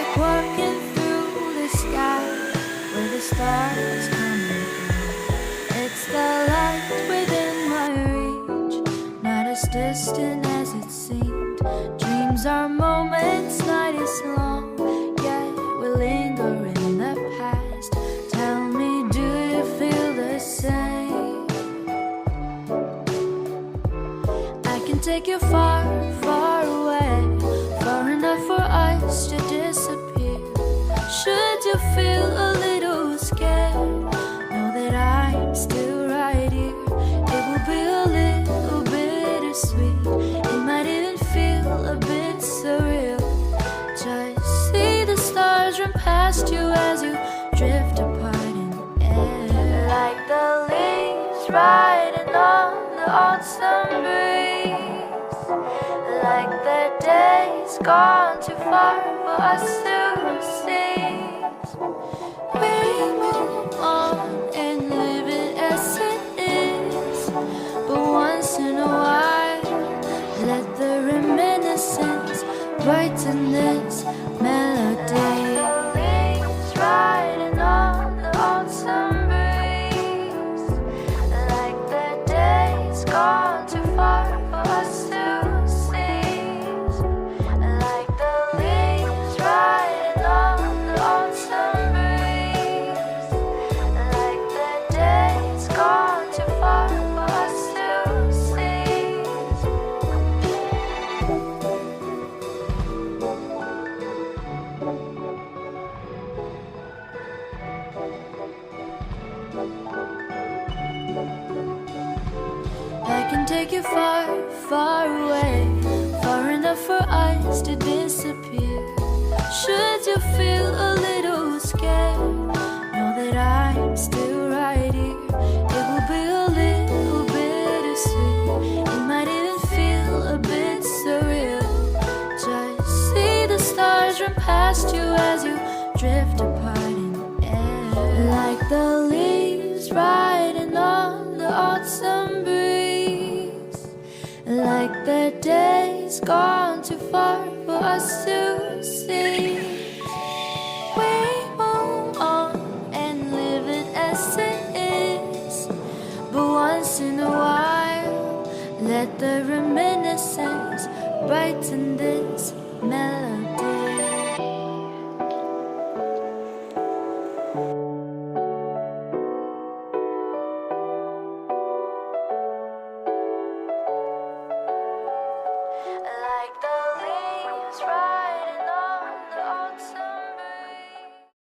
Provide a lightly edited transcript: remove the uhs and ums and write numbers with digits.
like walking through the sky where the stars come and go. It's the light within my reach, not as distant as it seemed. Dreams are moments, night is long, yet we linger in the past. Tell me, do you feel the same? I can take you far, far away, far enough for us to disappear. Should you feel a little scared, know that I'm still right here. It will be a little bittersweet, it might even feel a bit surreal. Just see the stars run past you as you drift apart in air, like the leaves riding on the autumn breeze, like the days gone too far for us to see. We move on and live it as it is, but once in a while, let the reminiscence brighten this melody. Leaves riding on the autumn breeze, like the days gone too far for us to see, like the leaves riding on the autumn breeze, like the days gone too far for us to see. I can take you far, far away, far enough for us to disappear. Should you feel a little scared, know that I'm still right here. It will be a little bittersweet, it might even feel a bit surreal. Just see the stars run past you as you drift apart in air, like the leaves riding on the autumn breeze, like the days gone too far for us to see. We move on and live it as it is, but once in a while, let the reminiscence brighten this melody.